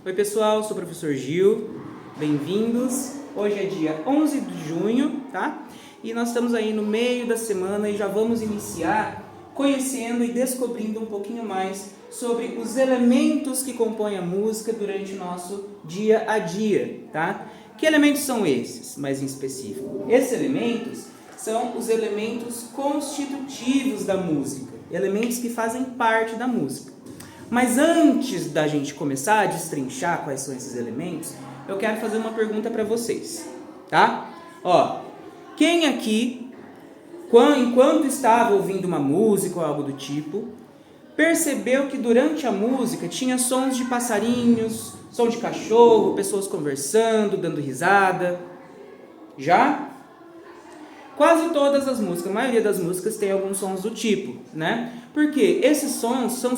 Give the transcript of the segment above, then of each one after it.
Oi pessoal, sou o professor Gil, bem-vindos. Hoje é dia 11 de junho, tá? E nós estamos aí no meio da semana e já vamos iniciar conhecendo e descobrindo um pouquinho mais sobre os elementos que compõem a música durante o nosso dia a dia, tá? Que elementos são esses, mais em específico? Esses elementos são os elementos constitutivos da música, elementos que fazem parte da música. Mas antes da gente começar a destrinchar quais são esses elementos, eu quero fazer uma pergunta para vocês, tá? Ó, quem aqui, enquanto estava ouvindo uma música ou algo do tipo, percebeu que durante a música tinha sons de passarinhos, som de cachorro, pessoas conversando, dando risada? Já? Quase todas as músicas, a maioria das músicas tem alguns sons do tipo, né? Porque esses sons são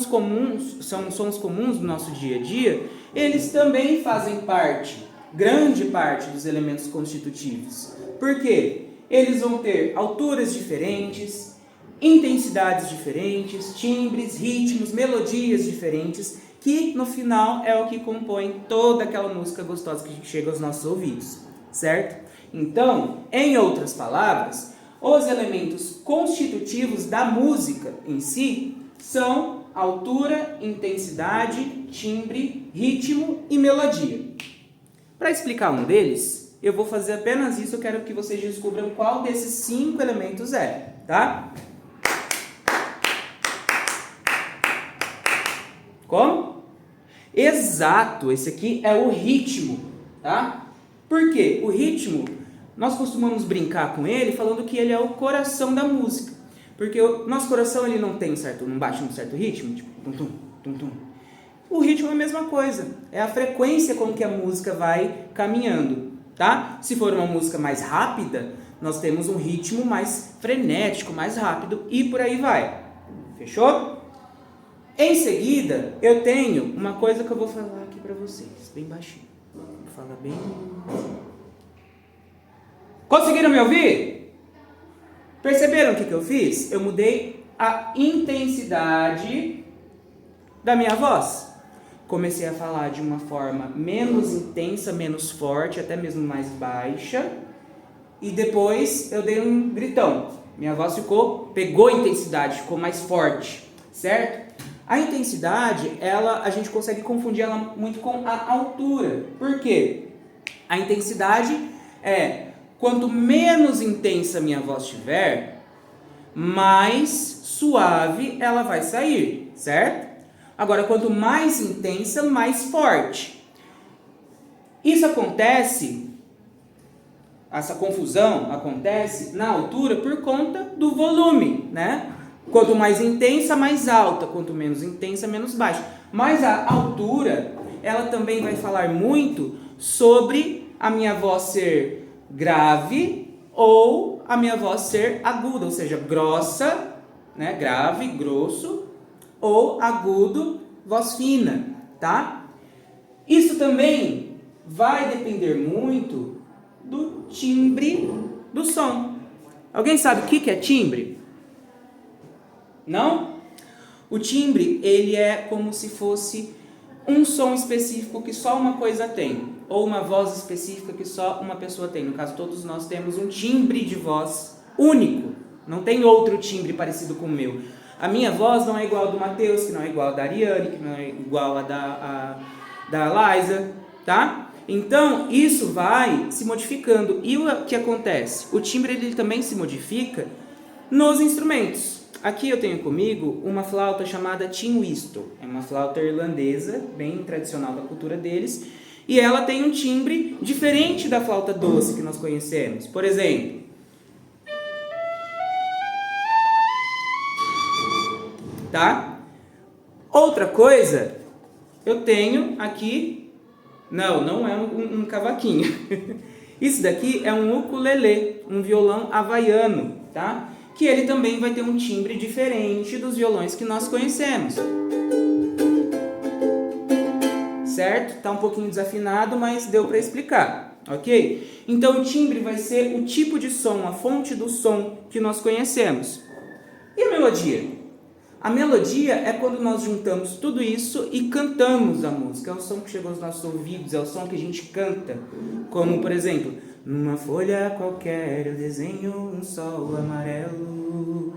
sons comuns do nosso dia a dia, eles também fazem parte, grande parte dos elementos constitutivos. Por quê? Eles vão ter alturas diferentes, intensidades diferentes, timbres, ritmos, melodias diferentes, que no final é o que compõe toda aquela música gostosa que chega aos nossos ouvidos, certo? Então, em outras palavras, os elementos constitutivos da música em si são altura, intensidade, timbre, ritmo e melodia. Para explicar um deles, eu vou fazer apenas isso, eu quero que vocês descubram qual desses 5 elementos é, tá? Como? Exato, esse aqui é o ritmo, tá? Por quê? O ritmo, nós costumamos brincar com ele falando que ele é o coração da música. Porque o nosso coração ele não bate num certo ritmo, tipo tum-tum, tum-tum. O ritmo é a mesma coisa, é a frequência com que a música vai caminhando, tá? Se for uma música mais rápida, nós temos um ritmo mais frenético, mais rápido e por aí vai. Fechou? Em seguida, eu tenho uma coisa que eu vou falar aqui pra vocês, bem baixinho. Vou falar bem... Conseguiram me ouvir? Perceberam o que eu fiz? Eu mudei a intensidade da minha voz. Comecei a falar de uma forma menos intensa, menos forte, até mesmo mais baixa. E depois eu dei um gritão. Minha voz pegou a intensidade, ficou mais forte, certo? A intensidade, a gente consegue confundir ela muito com a altura. Por quê? A intensidade é... Quanto menos intensa a minha voz estiver, mais suave ela vai sair, certo? Agora, quanto mais intensa, mais forte. Isso acontece, essa confusão acontece na altura por conta do volume, né? Quanto mais intensa, mais alta. Quanto menos intensa, menos baixa. Mas a altura, ela também vai falar muito sobre a minha voz ser grave ou a minha voz ser aguda, ou seja, grossa, né, grave, grosso, ou agudo, voz fina, tá? Isso também vai depender muito do timbre do som. Alguém sabe o que é timbre? Não? O timbre, ele é como se fosse um som específico que só uma coisa tem, ou uma voz específica que só uma pessoa tem. No caso, todos nós temos um timbre de voz único, não tem outro timbre parecido com o meu. A minha voz não é igual a do Matheus, que não é igual a da Ariane, que não é igual a da Liza, tá? Então, isso vai se modificando. E o que acontece? O timbre ele também se modifica nos instrumentos. Aqui eu tenho comigo uma flauta chamada tin whistle. É uma flauta irlandesa, bem tradicional da cultura deles. E ela tem um timbre diferente da flauta doce que nós conhecemos. Por exemplo, tá? Outra coisa, eu tenho aqui... Não é um cavaquinho. Isso daqui é um ukulele, um violão havaiano, tá? Que ele também vai ter um timbre diferente dos violões que nós conhecemos. Certo? Tá um pouquinho desafinado, mas deu para explicar, ok? Então o timbre vai ser o tipo de som, a fonte do som que nós conhecemos. E a melodia? A melodia é quando nós juntamos tudo isso e cantamos a música. É o som que chegou aos nossos ouvidos, é o som que a gente canta. Como, por exemplo, numa folha qualquer eu desenho um sol amarelo.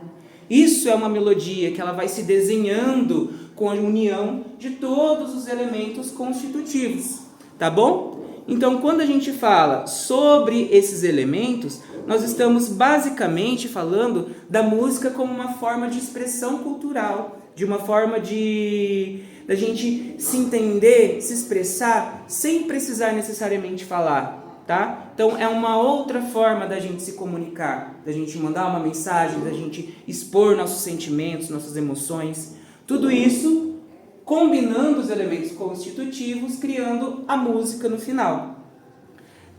Isso é uma melodia que ela vai se desenhando com a união de todos os elementos constitutivos. Tá bom? Então, quando a gente fala sobre esses elementos, nós estamos basicamente falando da música como uma forma de expressão cultural, de uma forma da gente se entender, se expressar, sem precisar necessariamente falar, tá? Então, é uma outra forma da gente se comunicar, da gente mandar uma mensagem, da gente expor nossos sentimentos, nossas emoções, tudo isso combinando os elementos constitutivos, criando a música no final.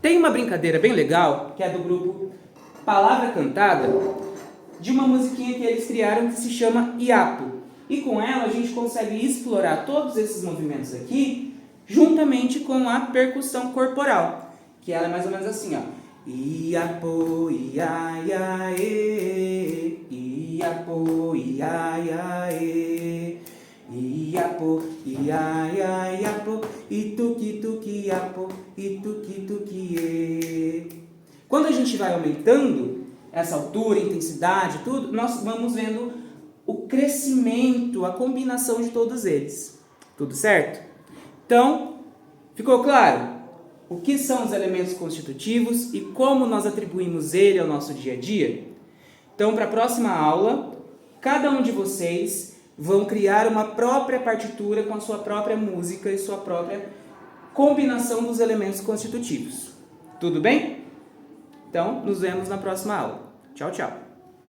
Tem uma brincadeira bem legal, que é do grupo Palavra Cantada, de uma musiquinha que eles criaram que se chama Iapo. E com ela a gente consegue explorar todos esses movimentos aqui, juntamente com a percussão corporal, que ela é mais ou menos assim, ó. Iapo, ia, ia, e, iapo, ia, ia, e. Iapo, ia, ia, iapo, ituki, tuki, iapo, ituki, tuki, e. Quando a gente vai aumentando essa altura, intensidade, tudo, nós vamos vendo o crescimento, a combinação de todos eles. Tudo certo? Então, ficou claro o que são os elementos constitutivos e como nós atribuímos ele ao nosso dia a dia? Então, para a próxima aula, cada um de vocês vão criar uma própria partitura com a sua própria música e sua própria combinação dos elementos constitutivos. Tudo bem? Então, nos vemos na próxima aula. Tchau, tchau.